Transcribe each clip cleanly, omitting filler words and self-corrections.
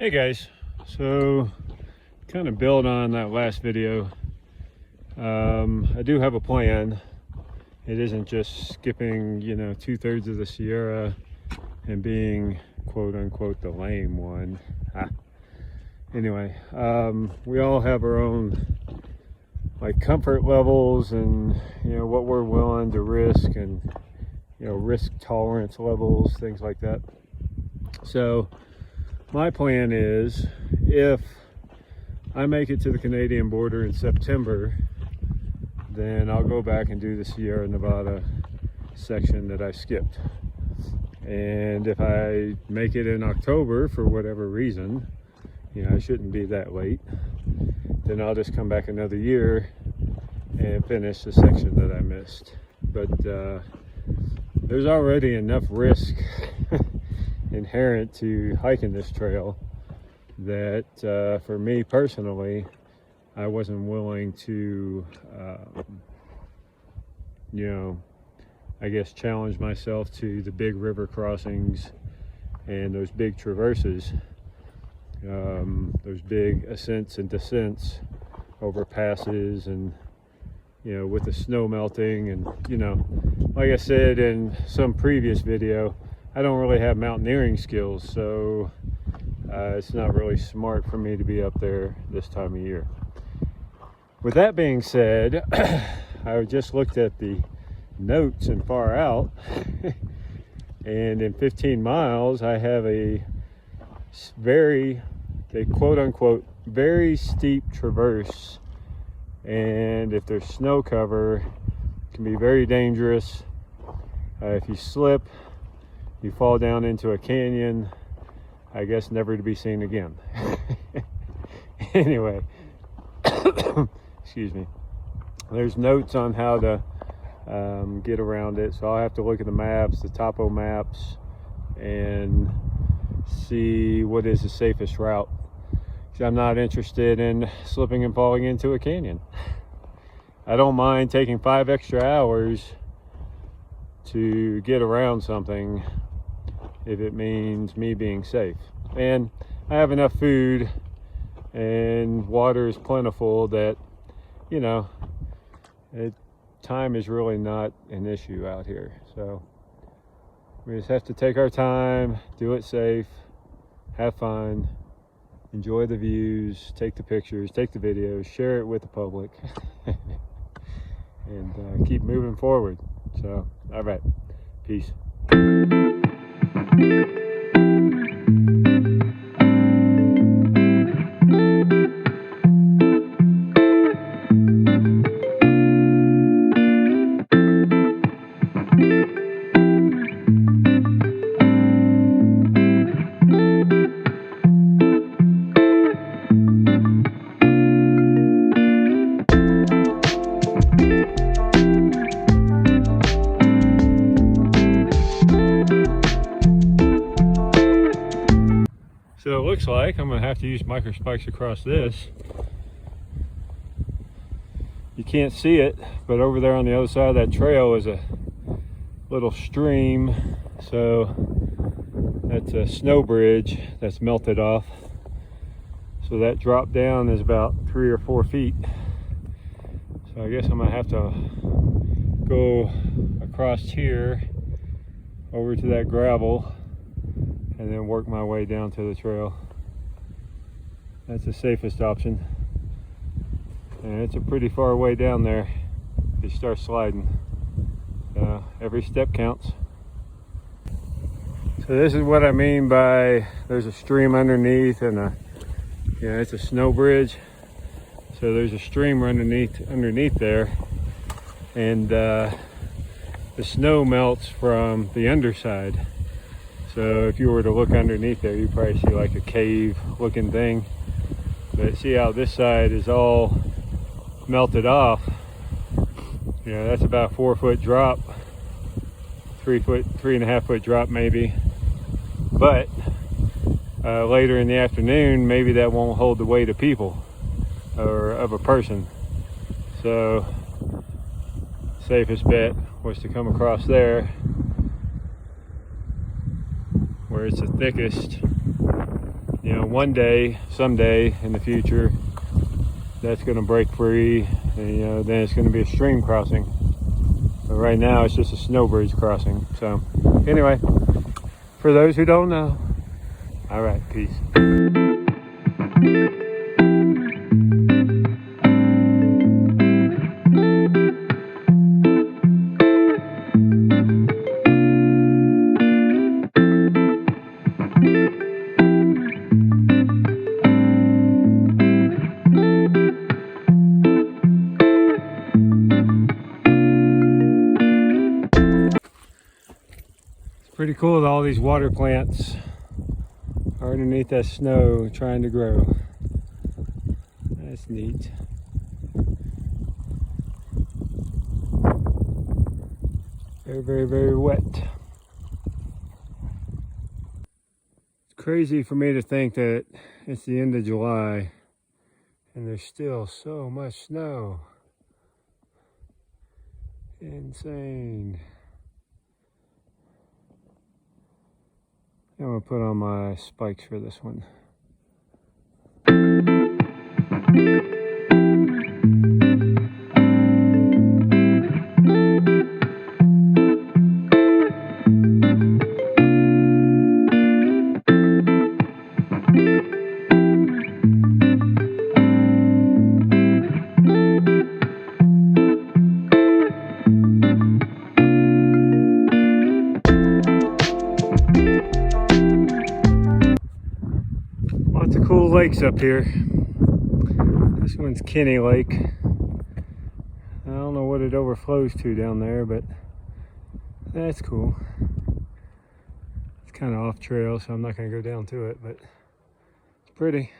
Hey guys, so kind of build on that last video. I do have a plan. It isn't just skipping, 2/3 of the Sierra and being quote unquote the lame one. Anyway, we all have our own comfort levels and what we're willing to risk and risk tolerance levels, things like that. So my plan is, if I make it to the Canadian border in September, then I'll go back and do the Sierra Nevada section that I skipped. And if I make it in October for whatever reason, I shouldn't be that late, then I'll just come back another year and finish the section that I missed. But there's already enough risk inherent to hiking this trail that for me personally, I wasn't willing to I guess challenge myself to the big river crossings and those big traverses, those big ascents and descents over passes, and with the snow melting, and like I said in some previous video, I don't really have mountaineering skills, so it's not really smart for me to be up there this time of year. With that being said, I just looked at the notes and far out, and in 15 miles I have a quote unquote very steep traverse, and if there's snow cover, it can be very dangerous. If you slip, you fall down into a canyon, I guess never to be seen again. Anyway, excuse me. There's notes on how to get around it, so I'll have to look at the maps, the topo maps, and see what is the safest route. I'm not interested in slipping and falling into a canyon. I don't mind taking 5 extra hours to get around something if it means me being safe. And I have enough food and water is plentiful that, time is really not an issue out here. So we just have to take our time, do it safe, have fun, enjoy the views, take the pictures, take the videos, share it with the public, and keep moving forward. So, all right, peace. So it looks like I'm going to have to use micro spikes across this. You can't see it, but over there on the other side of that trail is a little stream. So that's a snow bridge that's melted off. So that drop down is about 3 or 4 feet. So I guess I'm going to have to go across here over to that gravel and then work my way down to the trail. That's the safest option. And it's a pretty far way down there if you start sliding. Every step counts. So this is what I mean by there's a stream underneath, and it's a snow bridge. So there's a stream underneath there, and the snow melts from the underside. So if you were to look underneath there, you'd probably see like a cave looking thing. But see how this side is all melted off? That's about a 4-foot drop, 3.5 foot drop maybe. But later in the afternoon, maybe that won't hold the weight of people or of a person. So safest bet was to come across there where it's the thickest, you know, one day, someday in the future, that's going to break free, and you know, then it's going to be a stream crossing. But right now it's just a snowbridge crossing. So anyway, for those who don't know, all right, peace. Pretty cool that all these water plants are underneath that snow trying to grow. That's neat. Very, very, very wet. It's crazy for me to think that it's the end of July and there's still so much snow. Insane. I'm gonna put on my spikes for this one. Lots of cool lakes up here. This one's Kenny Lake. I don't know what it overflows to down there, but that's cool. It's kind of off trail, so I'm not going to go down to it, but it's pretty.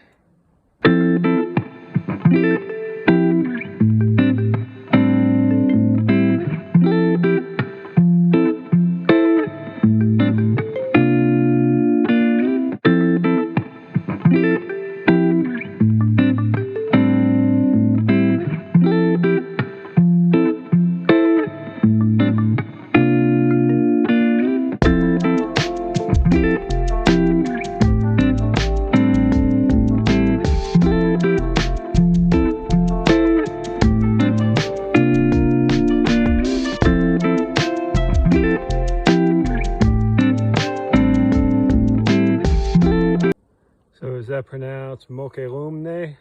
So is that pronounced Mokelumne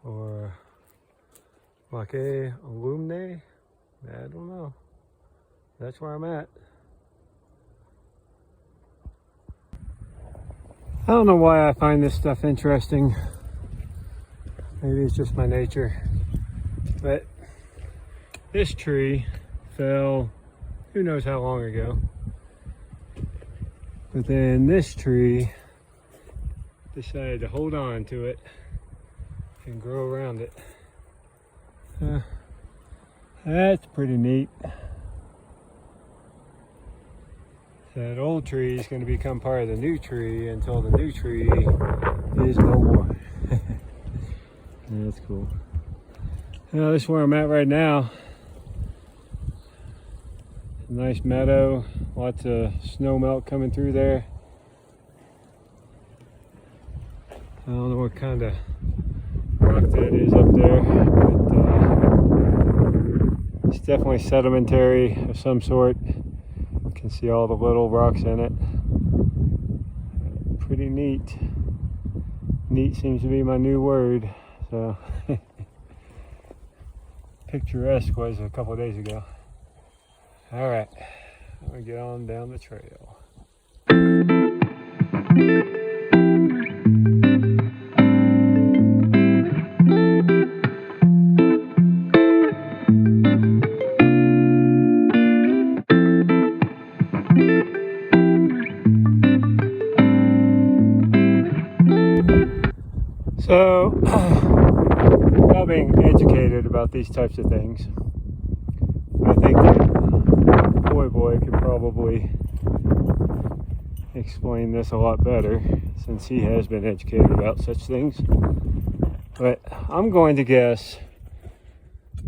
or Mokelumne? I don't know. That's where I'm at. I don't know why I find this stuff interesting. Maybe it's just my nature. But this tree fell who knows how long ago. But then this tree decided to hold on to it and grow around it. That's pretty neat. That old tree is going to become part of the new tree until the new tree is no more. That's cool. Now this is where I'm at right now. Nice meadow, lots of snow melt coming through there. I don't know what kind of rock that is up there, but it's definitely sedimentary of some sort. You can see all the little rocks in it. Pretty neat. Neat seems to be my new word. So picturesque was a couple of days ago. All right, I'm gonna get on down the trail. So, without being educated about these types of things, I think that Boy could probably explain this a lot better since he has been educated about such things. But I'm going to guess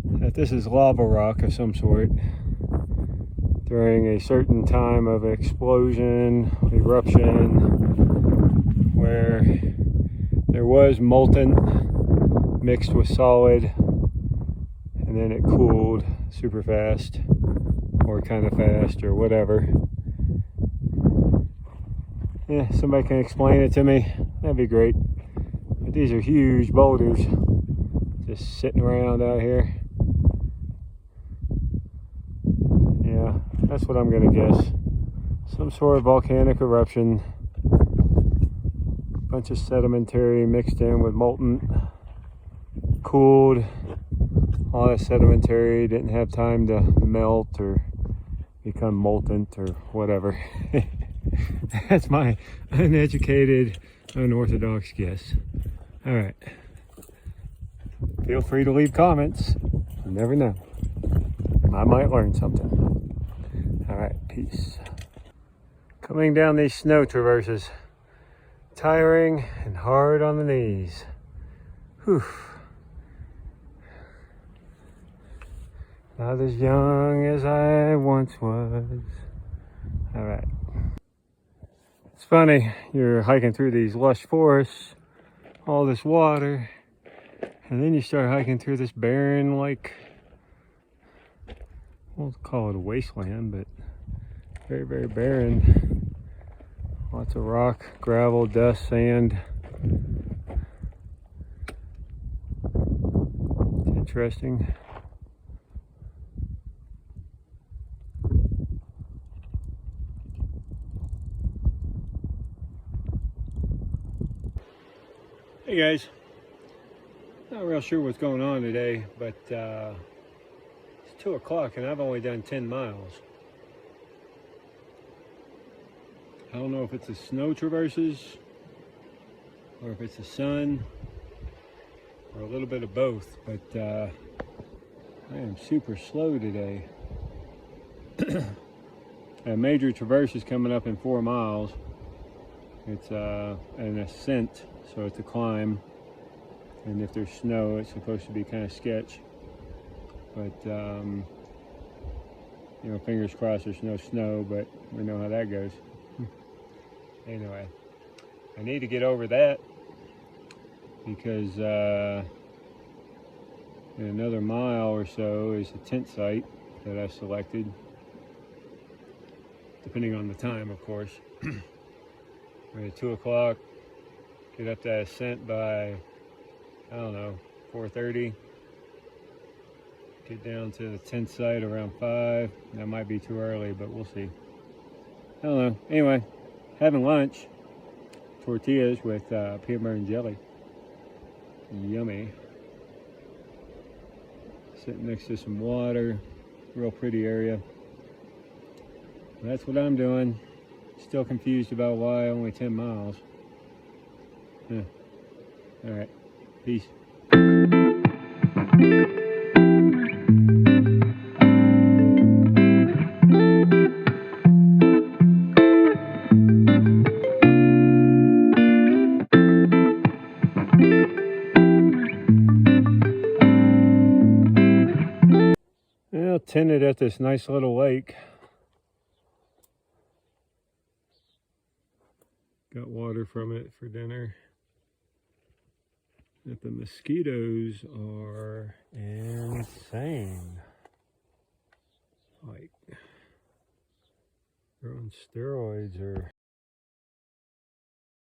that this is lava rock of some sort during a certain time of explosion, eruption, where there was molten mixed with solid, and then it cooled super fast, or kind of fast, or whatever. Yeah, somebody can explain it to me, that'd be great. But these are huge boulders just sitting around out here. Yeah, that's what I'm gonna guess. Some sort of volcanic eruption. Bunch of sedimentary mixed in with molten, cooled. All that sedimentary didn't have time to melt or become molten or whatever. That's my uneducated, unorthodox guess. All right. Feel free to leave comments. You never know. I might learn something. All right, peace. Coming down these snow traverses. Tiring and hard on the knees. Whew. Not as young as I once was. All right. It's funny, you're hiking through these lush forests, all this water, and then you start hiking through this barren, like, we'll call it a wasteland, but very, very barren. Lots of rock, gravel, dust, sand. It's interesting. Hey guys, not real sure what's going on today, but it's 2 o'clock and I've only done 10 miles. I don't know if it's the snow traverses or if it's the sun or a little bit of both, but I am super slow today. A major traverse is coming up in 4 miles. It's an ascent, so it's a climb, and if there's snow it's supposed to be kind of sketch, but you know, fingers crossed there's no snow, but we know how that goes. Anyway, I need to get over that because in another mile or so is a tent site that I selected, depending on the time, of course. We're at 2 o'clock, get up that ascent by, I don't know, 4:30. Get down to the tent site around 5. That might be too early, but we'll see. I don't know. Anyway, having lunch. Tortillas with peanut butter and jelly. Yummy. Sitting next to some water. Real pretty area. That's what I'm doing. Still confused about why only 10 miles. All right, peace. Well, tented at this nice little lake. Got water from it for dinner. But the mosquitoes are insane. Like, they're on steroids or